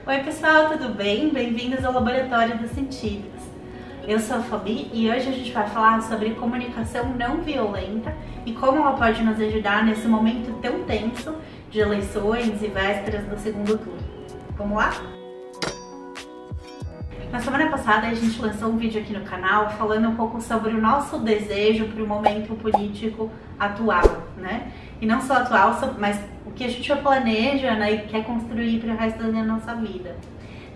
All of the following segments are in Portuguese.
Oi pessoal, tudo bem? Bem-vindos ao Laboratório dos Sentidos. Eu sou a Fabi e hoje a gente vai falar sobre comunicação não violenta e como ela pode nos ajudar nesse momento tão tenso de eleições e vésperas do segundo turno. Vamos lá? Na semana passada a gente lançou um vídeo aqui no canal falando um pouco sobre o nosso desejo para o momento político atual, né? E não só atual, mas o que a gente planeja, né, e quer construir para o resto da nossa vida,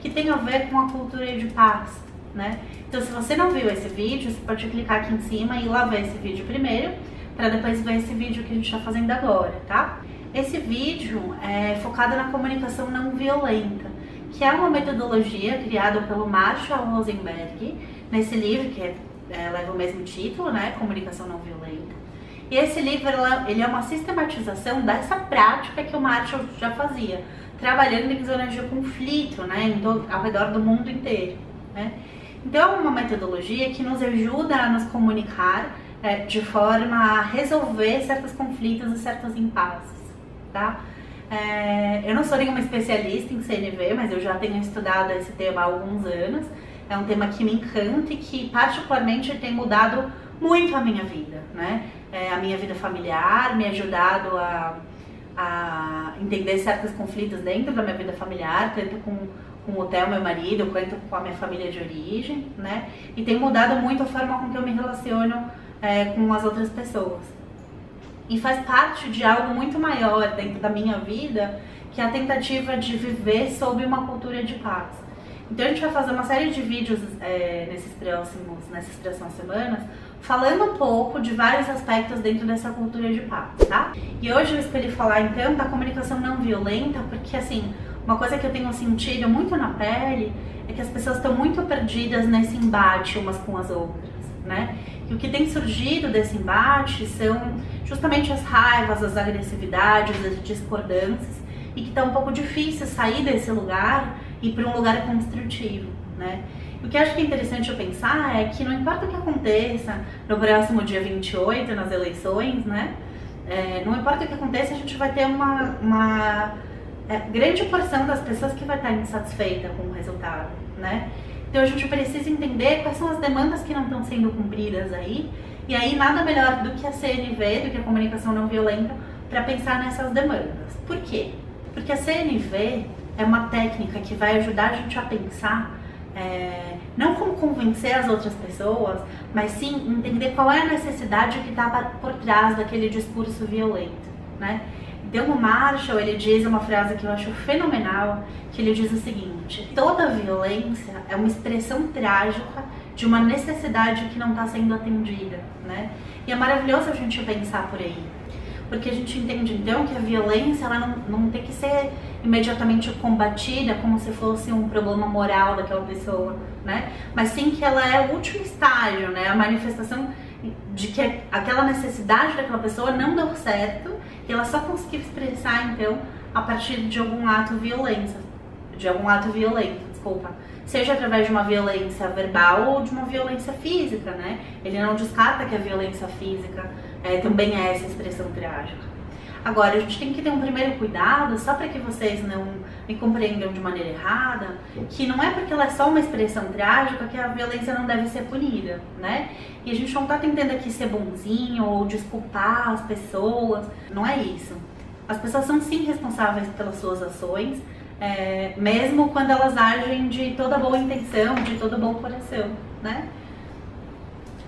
que tem a ver com a cultura de paz, né? Então, se você não viu esse vídeo, você pode clicar aqui em cima e ir lá ver esse vídeo primeiro, para depois ver esse vídeo que a gente está fazendo agora, tá? Esse vídeo é focado na comunicação não violenta, que é uma metodologia criada pelo Marshall Rosenberg, nesse livro que leva o mesmo título, né? Comunicação não violenta. E esse livro ele é uma sistematização dessa prática que o Marshall já fazia, trabalhando em zonas de conflito, né, ao redor do mundo inteiro, né? Então é uma metodologia que nos ajuda a nos comunicar de forma a resolver certos conflitos e certos impasses, tá? Eu não sou nenhuma especialista em CNV, mas eu já tenho estudado esse tema há alguns anos. É um tema que me encanta e que particularmente tem mudado muito a minha vida, né? A minha vida familiar, me ajudado a entender certos conflitos dentro da minha vida familiar, tanto com o Theo, meu marido, quanto com a minha família de origem, né? E tem mudado muito a forma com que eu me relaciono com as outras pessoas. E faz parte de algo muito maior dentro da minha vida, que é a tentativa de viver sob uma cultura de paz. Então a gente vai fazer uma série de vídeos nessas próximas semanas, falando um pouco de vários aspectos dentro dessa cultura de paz, tá? E hoje eu escolhi falar então da comunicação não violenta, porque assim, uma coisa que eu tenho sentido muito na pele é que as pessoas estão muito perdidas nesse embate umas com as outras, né? E o que tem surgido desse embate são justamente as raivas, as agressividades, as discordâncias, e que tá um pouco difícil sair desse lugar e ir para um lugar construtivo, né? O que eu acho que é interessante eu pensar é que não importa o que aconteça no próximo dia 28, nas eleições, né? Não importa o que aconteça, a gente vai ter uma grande porção das pessoas que vai estar insatisfeita com o resultado, né? Então a gente precisa entender quais são as demandas que não estão sendo cumpridas aí, e aí nada melhor do que a CNV, do que a comunicação não violenta, para pensar nessas demandas. Por quê? Porque a CNV é uma técnica que vai ajudar a gente a pensar não como convencer as outras pessoas, mas sim entender qual é a necessidade que está por trás daquele discurso violento, né? Então o Marshall, ele diz uma frase que eu acho fenomenal, que ele diz o seguinte: toda violência é uma expressão trágica de uma necessidade que não está sendo atendida, né? E é maravilhoso a gente pensar por aí, porque a gente entende então que a violência ela não tem que ser imediatamente combatida como se fosse um problema moral daquela pessoa, né? Mas sim que ela é o último estágio, né? A manifestação de que aquela necessidade daquela pessoa não deu certo e ela só conseguiu expressar então a partir de algum ato violento, desculpa. Seja através de uma violência verbal ou de uma violência física, né? Ele não descarta que a violência física também é essa expressão trágica. Agora, a gente tem que ter um primeiro cuidado, só para que vocês não me compreendam de maneira errada, que não é porque ela é só uma expressão trágica que a violência não deve ser punida, né? E a gente não tá tentando aqui ser bonzinho ou desculpar as pessoas, não é isso. As pessoas são sim responsáveis pelas suas ações, mesmo quando elas agem de toda boa intenção, de todo bom coração, né?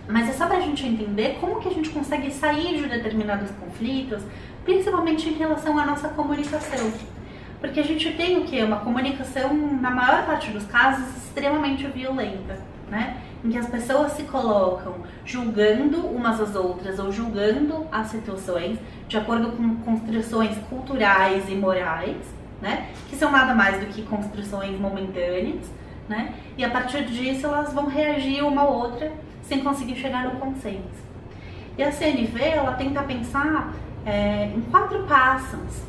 Mas é só pra gente entender como que a gente consegue sair de determinados conflitos, principalmente em relação à nossa comunicação. Porque a gente tem o quê? Uma comunicação, na maior parte dos casos, extremamente violenta, né? Em que as pessoas se colocam julgando umas às outras ou julgando as situações de acordo com construções culturais e morais, né? Que são nada mais do que construções momentâneas, né? E a partir disso elas vão reagir uma à outra sem conseguir chegar no consenso. E a CNV, ela tenta pensar em 4 passos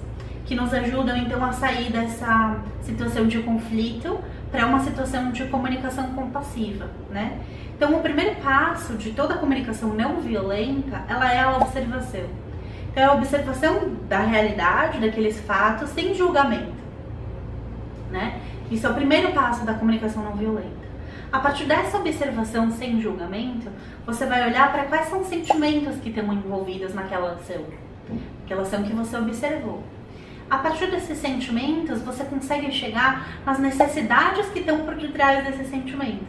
que nos ajudam então a sair dessa situação de conflito para uma situação de comunicação compassiva, né? Então o primeiro passo de toda a comunicação não violenta, ela é a observação. Então é a observação da realidade, daqueles fatos, sem julgamento, né? Isso é o primeiro passo da comunicação não violenta. A partir dessa observação sem julgamento, você vai olhar para quais são os sentimentos que estão envolvidos naquela ação que você observou. A partir desses sentimentos, você consegue chegar nas necessidades que estão por detrás desses sentimentos,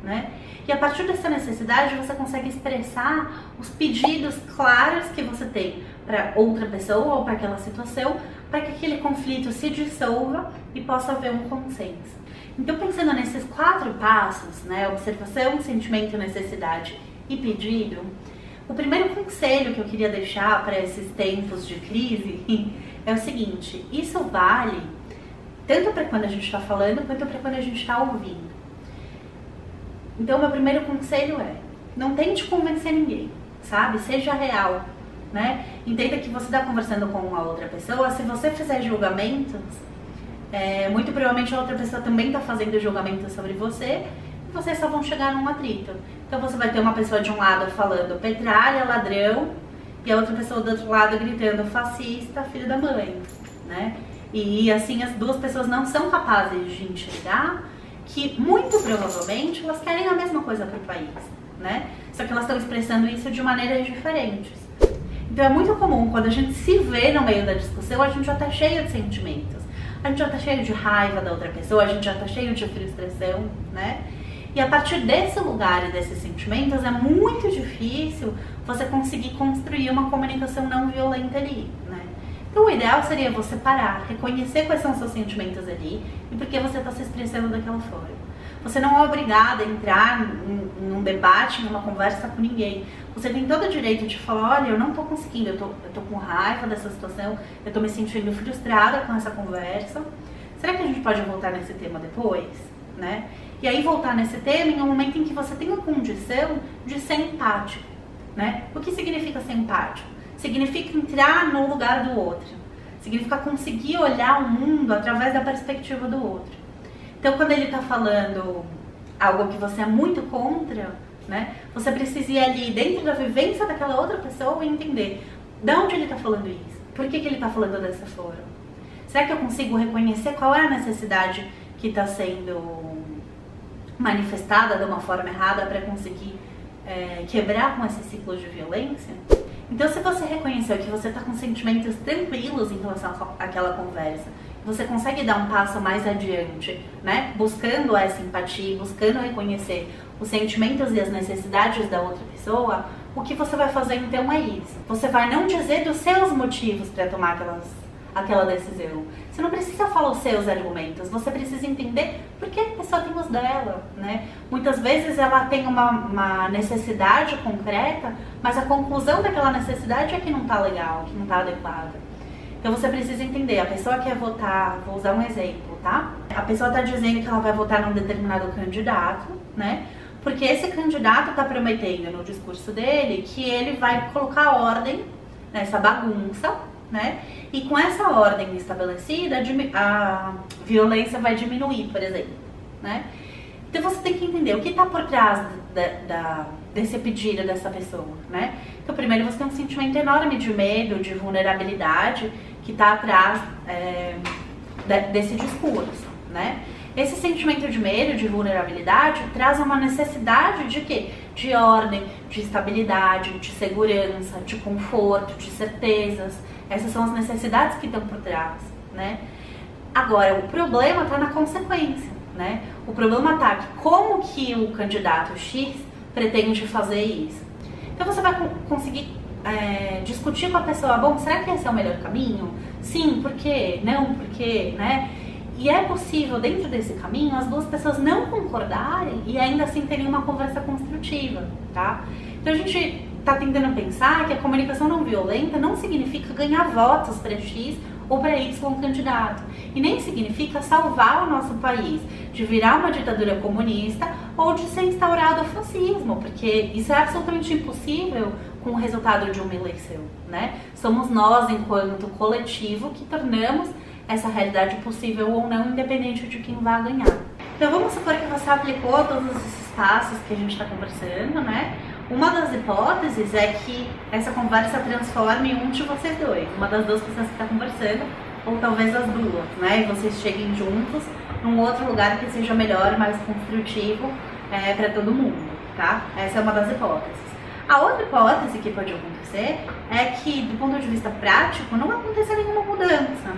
né? E a partir dessa necessidade, você consegue expressar os pedidos claros que você tem para outra pessoa ou para aquela situação, para que aquele conflito se dissolva e possa haver um consenso. Então, pensando nesses 4 passos, né, observação, sentimento, necessidade e pedido, o primeiro conselho que eu queria deixar para esses tempos de crise é o seguinte: isso vale tanto para quando a gente está falando quanto para quando a gente está ouvindo. Então, meu primeiro conselho é: não tente convencer ninguém, sabe? Seja real, né? Entenda que você está conversando com uma outra pessoa. Se você fizer julgamentos, muito provavelmente a outra pessoa também está fazendo julgamento sobre você e vocês só vão chegar num atrito. Então você vai ter uma pessoa de um lado falando petralha, ladrão, e a outra pessoa do outro lado gritando fascista, filho da mãe, né? E assim as duas pessoas não são capazes de enxergar que muito provavelmente elas querem a mesma coisa para o país, né? Só que elas estão expressando isso de maneiras diferentes. Então é muito comum, quando a gente se vê no meio da discussão, a gente já tá cheio de sentimentos. A gente já tá cheio de raiva da outra pessoa, a gente já tá cheio de frustração, né? E a partir desse lugar e desses sentimentos, é muito difícil você conseguir construir uma comunicação não violenta ali, né? Então o ideal seria você parar, reconhecer quais são os seus sentimentos ali e por que você está se expressando daquela forma. Você não é obrigada a entrar num debate, numa conversa com ninguém. Você tem todo o direito de falar: olha, eu não tô conseguindo, eu tô com raiva dessa situação, eu tô me sentindo frustrada com essa conversa. Será que a gente pode voltar nesse tema depois, né? E aí voltar nesse tema em um momento em que você tem a condição de ser empático, né? O que significa ser empático? Significa entrar no lugar do outro. Significa conseguir olhar o mundo através da perspectiva do outro. Então, quando ele está falando algo que você é muito contra, né, você precisa ir ali dentro da vivência daquela outra pessoa e entender de onde ele está falando isso, por que ele está falando dessa forma. Será que eu consigo reconhecer qual é a necessidade que está sendo manifestada de uma forma errada para conseguir quebrar com esse ciclo de violência? Então, se você reconheceu que você está com sentimentos tranquilos em relação àquela conversa, você consegue dar um passo mais adiante, né? Buscando essa empatia, buscando reconhecer os sentimentos e as necessidades da outra pessoa, o que você vai fazer então é isso. Você vai não dizer dos seus motivos para tomar aquela decisão. Você não precisa falar os seus argumentos, você precisa entender por que a pessoa tem os dela, né? Muitas vezes ela tem uma necessidade concreta, mas a conclusão daquela necessidade é que não tá legal, que não tá adequada. Então você precisa entender, a pessoa quer votar, vou usar um exemplo, tá? A pessoa tá dizendo que ela vai votar num determinado candidato, né? Porque esse candidato tá prometendo no discurso dele que ele vai colocar ordem nessa bagunça, né? E com essa ordem estabelecida, a violência vai diminuir, por exemplo, né? Então você tem que entender o que está por trás desse pedido dessa pessoa, né? Então primeiro você tem um sentimento enorme de medo, de vulnerabilidade que está atrás desse discurso, né? Esse sentimento de medo, de vulnerabilidade, traz uma necessidade de quê? De ordem, de estabilidade, de segurança, de conforto, de certezas. Essas são as necessidades que estão por trás, né? Agora, o problema está na consequência, né? O problema está que como que o candidato X pretende fazer isso. Então você vai conseguir discutir com a pessoa: bom, será que esse é o melhor caminho? Sim, por quê? Não, por quê? Né? E é possível, dentro desse caminho, as duas pessoas não concordarem e ainda assim terem uma conversa construtiva, tá? Então a gente tá tentando pensar que a comunicação não violenta não significa ganhar votos para X ou para Y candidato. E nem significa salvar o nosso país de virar uma ditadura comunista ou de ser instaurado o fascismo, porque isso é absolutamente impossível com o resultado de uma eleição, né? Somos nós, enquanto coletivo, que tornamos essa realidade possível ou não, independente de quem vai ganhar. Então vamos supor que você aplicou todos esses passos que a gente está conversando, né? Uma das hipóteses é que essa conversa transforme um de vocês dois, uma das duas pessoas que está conversando, ou talvez as duas, né? E vocês cheguem juntos num outro lugar que seja melhor, mais construtivo para todo mundo, tá? Essa é uma das hipóteses. A outra hipótese que pode acontecer é que, do ponto de vista prático, não aconteça nenhuma mudança,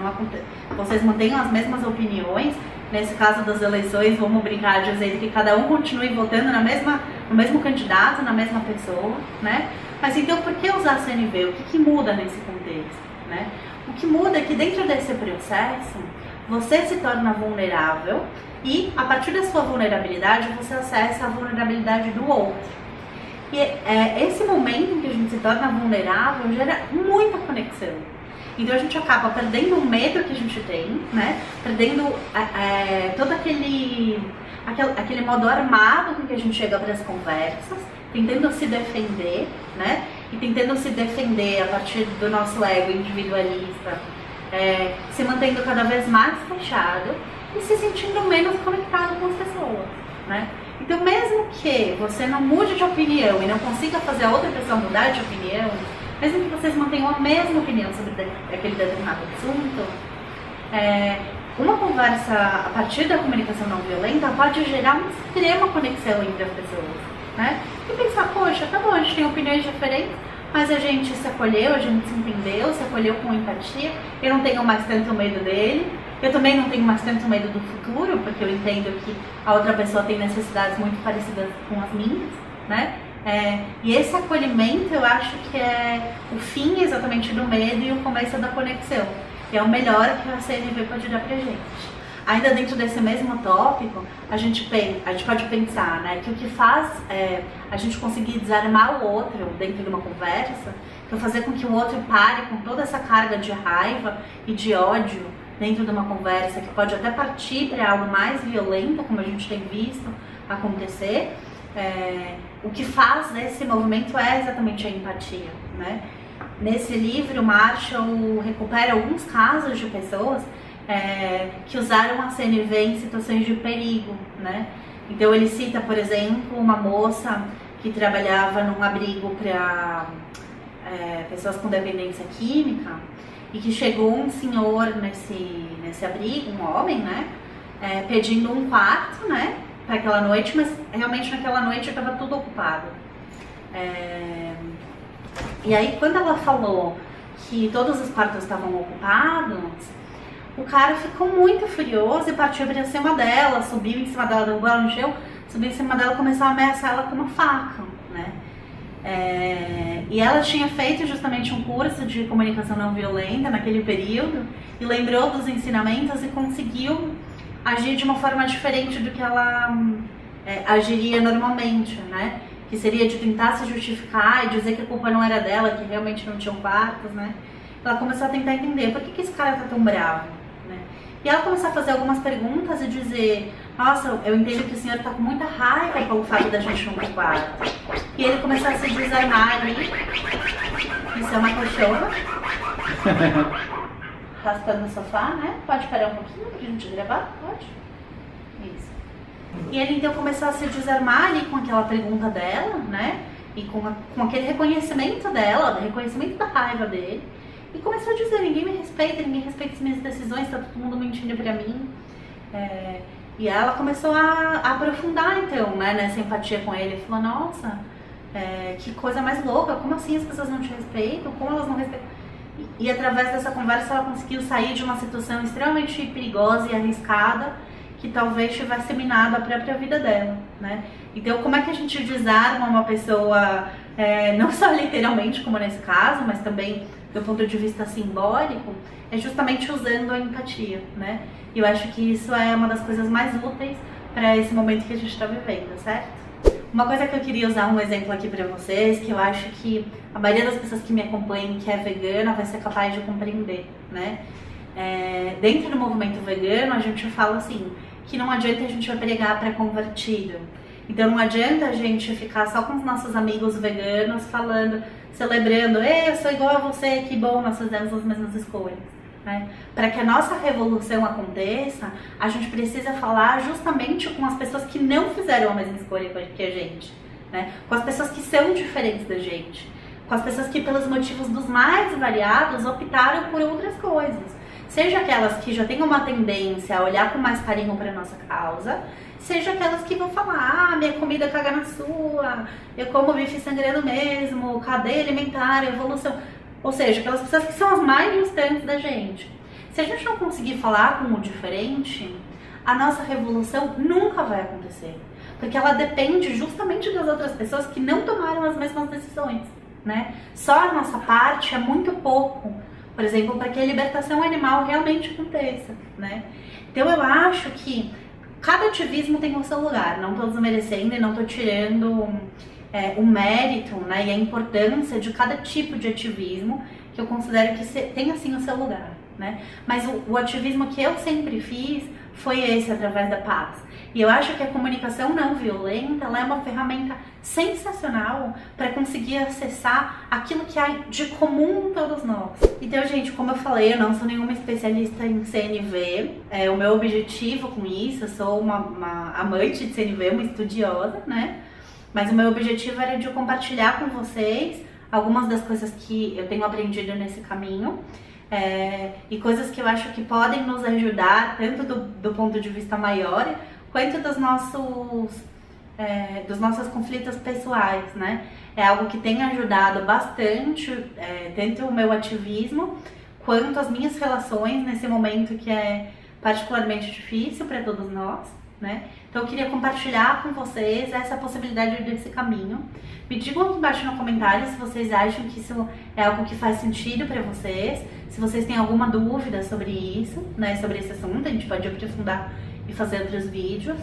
vocês mantenham as mesmas opiniões. Nesse caso das eleições, vamos brincar dizendo que cada um continue votando no mesmo candidato, na mesma pessoa, né? Mas então, por que usar a CNV? O que muda nesse contexto, né? O que muda é que dentro desse processo, você se torna vulnerável e, a partir da sua vulnerabilidade, você acessa a vulnerabilidade do outro. E esse momento em que a gente se torna vulnerável gera muita conexão. Então a gente acaba perdendo o medo que a gente tem, né? Perdendo todo aquele modo armado com que a gente chega para as conversas, tentando se defender, né? E tentando se defender a partir do nosso ego individualista, se mantendo cada vez mais fechado e se sentindo menos conectado com as pessoas, né? Então, mesmo que você não mude de opinião e não consiga fazer a outra pessoa mudar de opinião, mesmo que vocês mantenham a mesma opinião sobre aquele determinado assunto, uma conversa a partir da comunicação não violenta pode gerar uma extrema conexão entre as pessoas, né? E pensar, poxa, tá bom, a gente tem opiniões diferentes, mas a gente se acolheu, a gente se entendeu, se acolheu com empatia, eu não tenho mais tanto medo dele, eu também não tenho mais tanto medo do futuro, porque eu entendo que a outra pessoa tem necessidades muito parecidas com as minhas, né? E esse acolhimento eu acho que é o fim exatamente do medo e o começo da conexão. E é o melhor que a CNV pode dar pra gente. Ainda dentro desse mesmo tópico, a gente pode pensar, né, que o que faz a gente conseguir desarmar o outro dentro de uma conversa, que é fazer com que o outro pare com toda essa carga de raiva e de ódio dentro de uma conversa, que pode até partir para algo mais violento, como a gente tem visto acontecer. O que faz esse movimento é exatamente a empatia, né? Nesse livro, Marshall recupera alguns casos de pessoas que usaram a CNV em situações de perigo, né? Então ele cita, por exemplo, uma moça que trabalhava num abrigo para pessoas com dependência química e que chegou um senhor nesse abrigo, um homem, né? Pedindo um quarto, né? Para aquela noite, mas realmente naquela noite estava tudo ocupado. E aí, quando ela falou que todos os quartos estavam ocupados, o cara ficou muito furioso e partiu para cima dela, subiu em cima dela, derrubou ela no chão, subiu em cima dela e começou a ameaçar ela com uma faca, né? E ela tinha feito justamente um curso de comunicação não violenta naquele período e lembrou dos ensinamentos e conseguiu agir de uma forma diferente do que ela agiria normalmente, né? Que seria de tentar se justificar e dizer que a culpa não era dela, que realmente não tinham quartos, né? Ela começou a tentar entender por que esse cara tá tão bravo, né? E ela começou a fazer algumas perguntas e dizer: nossa, eu entendo que o senhor tá com muita raiva pelo fato da gente não ter quarto. E ele começou a se desarmar ali. Isso é uma cachorra. Raspando no sofá, né? Pode parar um pouquinho pra gente gravar? Pode? Isso. E ele então começou a se desarmar ali com aquela pergunta dela, né? E com aquele reconhecimento dela, reconhecimento da raiva dele. E começou a dizer: ninguém me respeita, ninguém respeita as minhas decisões, tá todo mundo mentindo pra mim. E ela começou a aprofundar então, né, nessa empatia com ele. Falou: nossa, que coisa mais louca, como assim as pessoas não te respeitam? Como elas não respeitam? E através dessa conversa ela conseguiu sair de uma situação extremamente perigosa e arriscada que talvez tivesse minado a própria vida dela, né? Então, como é que a gente desarma uma pessoa, não só literalmente, como nesse caso, mas também do ponto de vista simbólico, é justamente usando a empatia, né? E eu acho que isso é uma das coisas mais úteis para esse momento que a gente está vivendo, certo? Uma coisa que eu queria usar um exemplo aqui pra vocês, que eu acho que a maioria das pessoas que me acompanham que é vegana vai ser capaz de compreender, né? Dentro do movimento vegano, a gente fala assim, que não adianta a gente pregar para convertido. Então não adianta a gente ficar só com os nossos amigos veganos falando, celebrando: eu sou igual a você, que bom, nós fizemos as mesmas escolhas. Né? Para que a nossa revolução aconteça, a gente precisa falar justamente com as pessoas que não fizeram a mesma escolha que a gente, né? Com as pessoas que são diferentes da gente, com as pessoas que pelos motivos dos mais variados optaram por outras coisas, Seja aquelas que já têm uma tendência a olhar com mais carinho para nossa causa, seja aquelas que vão falar, ah, minha comida caga na sua, eu como bife sangrando mesmo, cadeia alimentar, evolução. Ou seja, aquelas pessoas que são as mais distantes da gente. Se a gente não conseguir falar com o diferente, a nossa revolução nunca vai acontecer. Porque ela depende justamente das outras pessoas que não tomaram as mesmas decisões, né? Só a nossa parte é muito pouco, por exemplo, para que a libertação animal realmente aconteça, né? Então eu acho que cada ativismo tem o seu lugar, não estou desmerecendo e não estou tirando o mérito, né, e a importância de cada tipo de ativismo, que eu considero que tem assim o seu lugar, né? Mas o ativismo que eu sempre fiz foi esse, através da paz. E eu acho que a comunicação não violenta, ela é uma ferramenta sensacional para conseguir acessar aquilo que há de comum em todos nós. Então, gente, como eu falei, eu não sou nenhuma especialista em CNV. O meu objetivo com isso, eu sou uma amante de CNV, uma estudiosa, né? Mas o meu objetivo era de compartilhar com vocês algumas das coisas que eu tenho aprendido nesse caminho. E coisas que eu acho que podem nos ajudar, tanto do ponto de vista maior, quanto dos nossos conflitos pessoais, né? É algo que tem ajudado bastante, tanto o meu ativismo, quanto as minhas relações nesse momento que é particularmente difícil para todos nós, né? Então eu queria compartilhar com vocês essa possibilidade desse caminho. Me digam aqui embaixo no comentário se vocês acham que isso é algo que faz sentido para vocês, se vocês têm alguma dúvida sobre isso, né, sobre esse assunto, a gente pode aprofundar e fazer outros vídeos.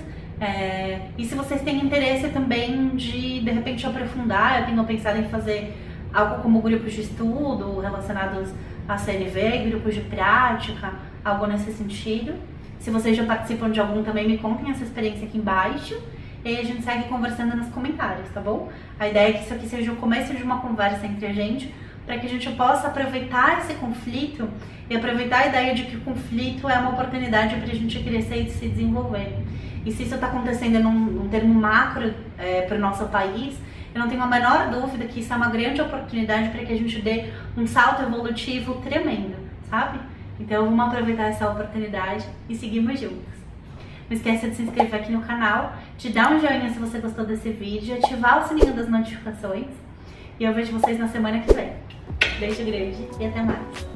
E se vocês têm interesse também de repente aprofundar, eu tenho pensado em fazer algo como grupos de estudo relacionados a CNV, grupos de prática, algo nesse sentido. Se vocês já participam de algum também, me contem essa experiência aqui embaixo e a gente segue conversando nos comentários, tá bom? A ideia é que isso aqui seja o começo de uma conversa entre a gente, para que a gente possa aproveitar esse conflito e aproveitar a ideia de que o conflito é uma oportunidade para a gente crescer e se desenvolver. E se isso está acontecendo num termo macro para o nosso país, eu não tenho a menor dúvida que isso é uma grande oportunidade para que a gente dê um salto evolutivo tremendo, sabe? Então vamos aproveitar essa oportunidade e seguimos juntos. Não esqueça de se inscrever aqui no canal, de dar um joinha se você gostou desse vídeo, ativar o sininho das notificações. E eu vejo vocês na semana que vem. Beijo grande e até mais.